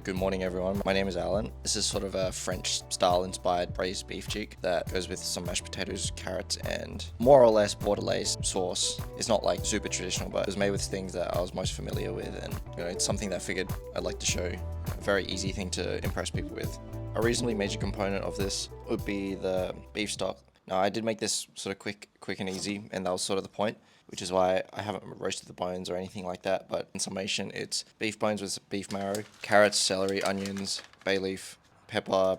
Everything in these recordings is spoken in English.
Good morning everyone, my name is Alan. This is sort of a French style inspired braised beef cheek that goes with some mashed potatoes, carrots and more or less Bordelaise sauce. It's not like super traditional, but it was made with things that I was most familiar with, and it's something that I figured I'd like to show. A very easy thing to impress people with. A reasonably major component of this would be the beef stock. Now I did make this sort of quick and easy, and that was sort of the point, which is why I haven't roasted the bones or anything like that. But in summation, it's beef bones with beef marrow, carrots, celery, onions, bay leaf, pepper,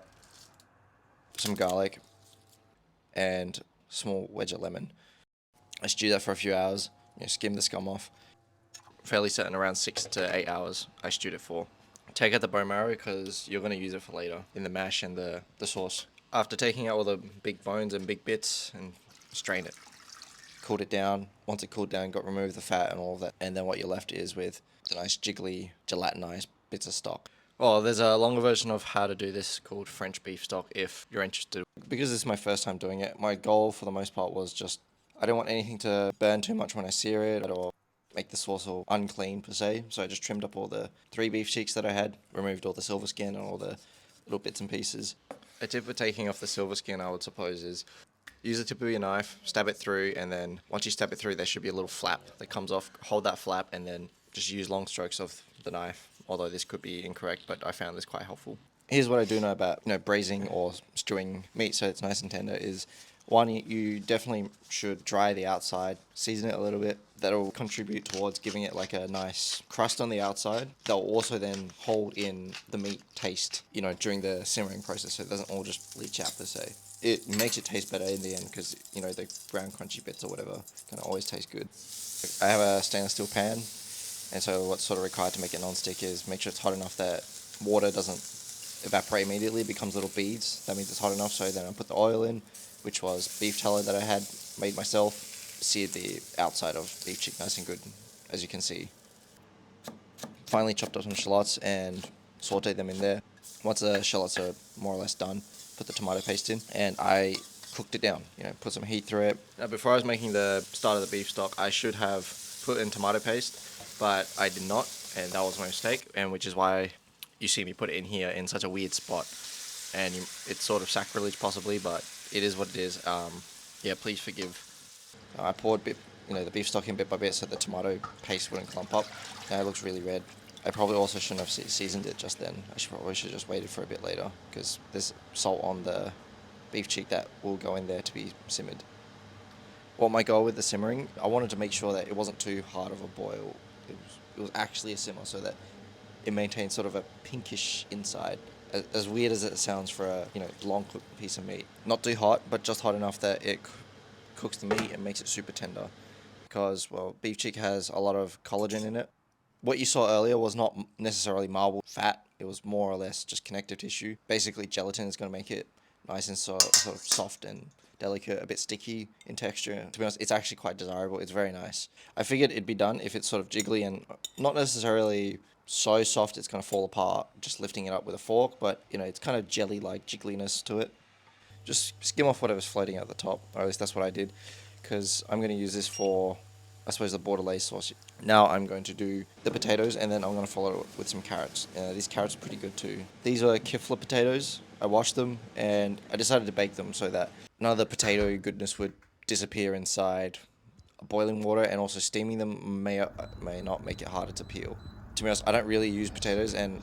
some garlic, and a small wedge of lemon. I stew that for a few hours, skim the scum off. Fairly set in around 6 to 8 hours I stewed it for. Take out the bone marrow because you're going to use it for later in the mash and the sauce. After taking out all the big bones and big bits, and strain it. Cooled it down. Once it cooled down, removed the fat and all of that, and then what you're left is with the nice jiggly, gelatinized bits of stock. Well, there's a longer version of how to do this called French beef stock if you're interested. Because this is my first time doing it, my goal for the most part was just, I don't want anything to burn too much when I sear it or make the sauce all unclean per se, so I just trimmed up all the 3 beef cheeks that I had, removed all the silver skin and all the little bits and pieces. A tip for taking off the silver skin, I would suppose, is use the tip of your knife, stab it through, and then once you stab it through, there should be a little flap that comes off. Hold that flap and then just use long strokes of the knife, although this could be incorrect, but I found this quite helpful. Here's what I do know about braising or stewing meat so it's nice and tender is, one, you definitely should dry the outside, season it a little bit. That'll contribute towards giving it like a nice crust on the outside. That'll also then hold in the meat taste, during the simmering process, so it doesn't all just leach out per se. It makes it taste better in the end because, the brown crunchy bits or whatever can always taste good. I have a stainless steel pan, and so what's sort of required to make it non-stick is make sure it's hot enough that water doesn't evaporate immediately, it becomes little beads. That means it's hot enough, so then I put the oil in, which was beef tallow that I had made myself, seared the outside of beef cheek nice and good, as you can see. Finally chopped up some shallots and sauteed them in there. Once the shallots are more or less done, put the tomato paste in, and I cooked it down, put some heat through it. Now, before I was making the start of the beef stock, I should have put in tomato paste, but I did not, and that was my mistake, and which is why you see me put it in here in such a weird spot. And it's sort of sacrilege possibly, but it is what it is. Yeah, please forgive. I poured the beef stock in bit by bit so the tomato paste wouldn't clump up. Now it looks really red. I probably also shouldn't have seasoned it just then. I probably should have just waited for a bit later because there's salt on the beef cheek that will go in there to be simmered. What my goal with the simmering, I wanted to make sure that it wasn't too hard of a boil. It was actually a simmer so that it maintains sort of a pinkish inside. As weird as it sounds for a long cooked piece of meat. Not too hot, but just hot enough that it cooks the meat and makes it super tender. Because, well, beef cheek has a lot of collagen in it. What you saw earlier was not necessarily marble fat. It was more or less just connective tissue. Basically, gelatin is going to make it nice and sort of soft and delicate, a bit sticky in texture. To be honest, it's actually quite desirable. It's very nice. I figured it'd be done if it's sort of jiggly and not necessarily so soft it's going to fall apart just lifting it up with a fork, but it's kind of jelly-like jiggliness to it. Just skim off whatever's floating at the top, or at least that's what I did, because I'm going to use this for, I suppose, the Bordelaise sauce. Now I'm going to do the potatoes, and then I'm going to follow it with some carrots. These carrots are pretty good too. These are kifla potatoes. I washed them, and I decided to bake them so that none of the potato goodness would disappear inside boiling water, and also steaming them may not make it harder to peel. To be honest, I don't really use potatoes, and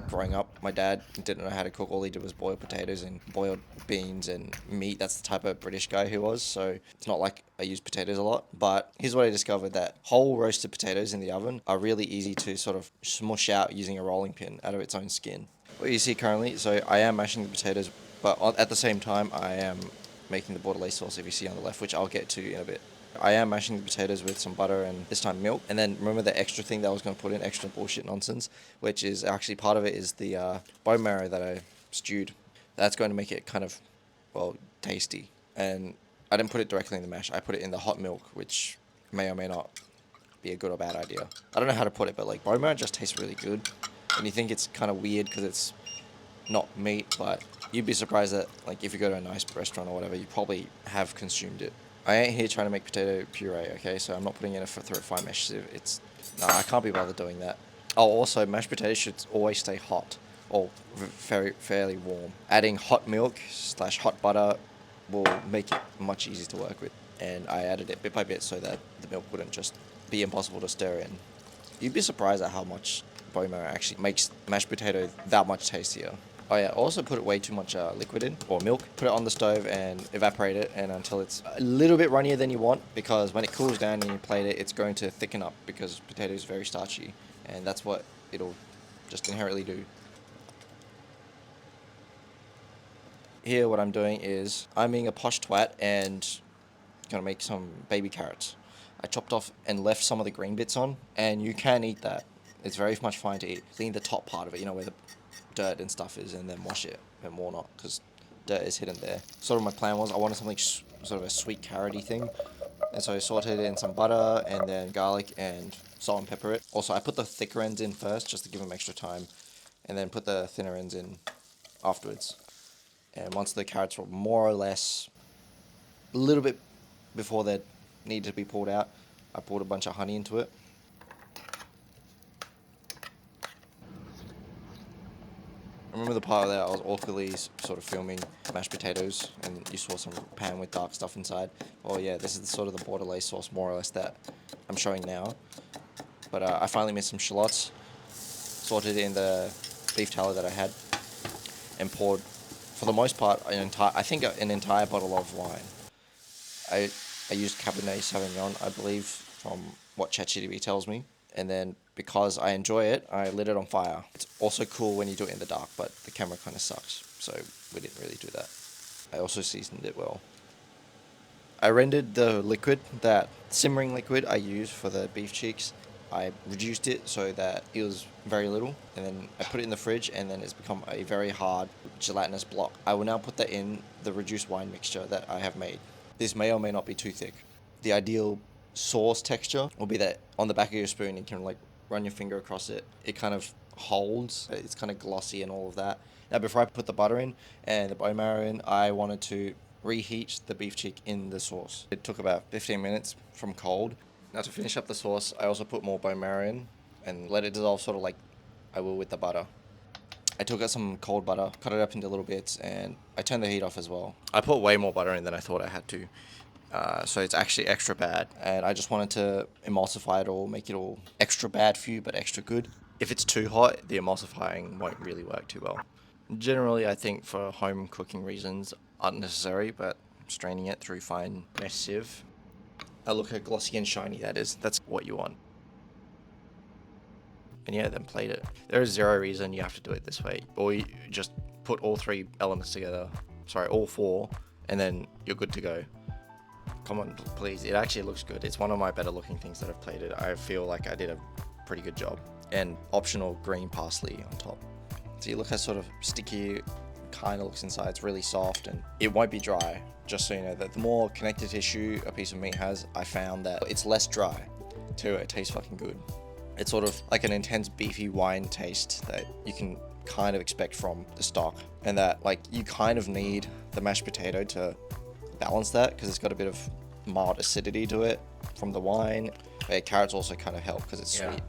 growing up, my dad didn't know how to cook. All he did was boil potatoes and boiled beans and meat. That's the type of British guy he was, so it's not like I use potatoes a lot. But here's what I discovered, that whole roasted potatoes in the oven are really easy to sort of smush out using a rolling pin out of its own skin. What you see currently, so I am mashing the potatoes, but at the same time I am making the Bordelaise sauce, if you see on the left, which I'll get to in a bit. I am mashing the potatoes with some butter and this time milk. And then remember the extra thing that I was going to put in, extra bullshit nonsense, which is actually part of it is the bone marrow that I stewed. That's going to make it kind of, well, tasty. And I didn't put it directly in the mash. I put it in the hot milk, which may or may not be a good or bad idea. I don't know how to put it, but like bone marrow just tastes really good. And you think it's kind of weird because it's not meat, but you'd be surprised that like if you go to a nice restaurant or whatever, you probably have consumed it. I ain't here trying to make potato puree, okay? So I'm not putting it through a fine mesh sieve. No, I can't be bothered doing that. Oh, also, mashed potatoes should always stay hot or fairly warm. Adding hot milk slash hot butter will make it much easier to work with. And I added it bit by bit so that the milk wouldn't just be impossible to stir in. You'd be surprised at how much bone marrow actually makes mashed potato that much tastier. Oh yeah, also put way too much liquid in, or milk. Put it on the stove and evaporate it and until it's a little bit runnier than you want, because when it cools down and you plate it, it's going to thicken up because potato is very starchy, and that's what it'll just inherently do. Here what I'm doing is, I'm being a posh twat and gonna make some baby carrots. I chopped off and left some of the green bits on, and you can eat that. It's very much fine to eat. Clean the top part of it, you know, where the dirt and stuff is, and then wash it and walnut, because dirt is hidden there. Sort of my plan was I wanted something sort of a sweet carroty thing, and so I sauteed it in some butter and then garlic and salt and pepper it. Also, I put the thicker ends in first just to give them extra time, and then put the thinner ends in afterwards. And once the carrots were more or less a little bit before they needed to be pulled out, I poured a bunch of honey into it. I remember the part that I was awkwardly sort of filming mashed potatoes and you saw some pan with dark stuff inside. Oh yeah, this is sort of the Bordelaise sauce more or less that I'm showing now. But I finally made some shallots, sorted in the beef tallow that I had, and poured, for the most part, an entire bottle of wine. I used Cabernet Sauvignon, I believe, from what ChatGPT tells me. And then, because I enjoy it, I lit it on fire. It's also cool when you do it in the dark, but the camera kind of sucks, so we didn't really do that. I also seasoned it well. I rendered the liquid, that simmering liquid I used for the beef cheeks. I reduced it so that it was very little, and then I put it in the fridge, and then it's become a very hard gelatinous block. I will now put that in the reduced wine mixture that I have made. This may or may not be too thick. The ideal sauce texture will be that on the back of your spoon you can like run your finger across it. It kind of holds. It's kind of glossy and all of that. Now before I put the butter in and the bone marrow in, I wanted to reheat the beef cheek in the sauce. It took about 15 minutes from cold. Now to finish up the sauce, I also put more bone marrow in and let it dissolve sort of like I will with the butter. I took out some cold butter, cut it up into little bits, and I turned the heat off as well. I put way more butter in than I thought I had to, so it's actually extra bad. And I just wanted to emulsify it all, make it all extra bad for you, but extra good. If it's too hot, the emulsifying won't really work too well. Generally, I think for home cooking reasons, aren't necessary, but straining it through fine mesh sieve. Look how glossy and shiny that is. That's what you want. And yeah, then plate it. There is zero reason you have to do it this way. Or you just put all three elements together. Sorry, all four, and then you're good to go. Come on, please. It actually looks good. It's one of my better looking things that I've plated. I feel like I did a pretty good job. And optional green parsley on top. So you look how sort of sticky kind of looks inside. It's really soft and it won't be dry. Just so you know that the more connective tissue a piece of meat has, I found that it's less dry too. It tastes fucking good. It's sort of like an intense beefy wine taste that you can kind of expect from the stock, and that like you kind of need the mashed potato to balance that because it's got a bit of mild acidity to it from the wine. But carrots also kind of help because it's sweet.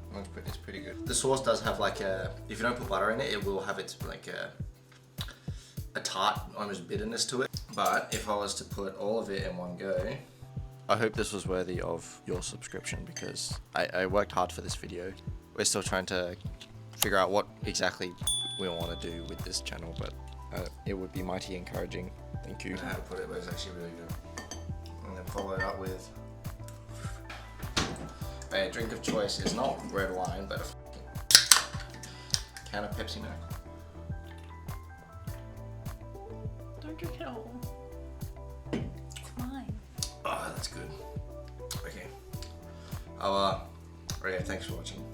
It's pretty good. The sauce does have like a, if you don't put butter in it, it will have its like a tart, almost bitterness to it. But if I was to put all of it in one go, I hope this was worthy of your subscription because I worked hard for this video. We're still trying to figure out what exactly we want to do with this channel, but it would be mighty encouraging. Thank you. I don't know how to put it, but it's actually really good. And then follow it up with a drink of choice is not red wine, but a can of Pepsi Max. Don't drink it all. It's mine. Oh, that's good. Okay. Okay, thanks for watching.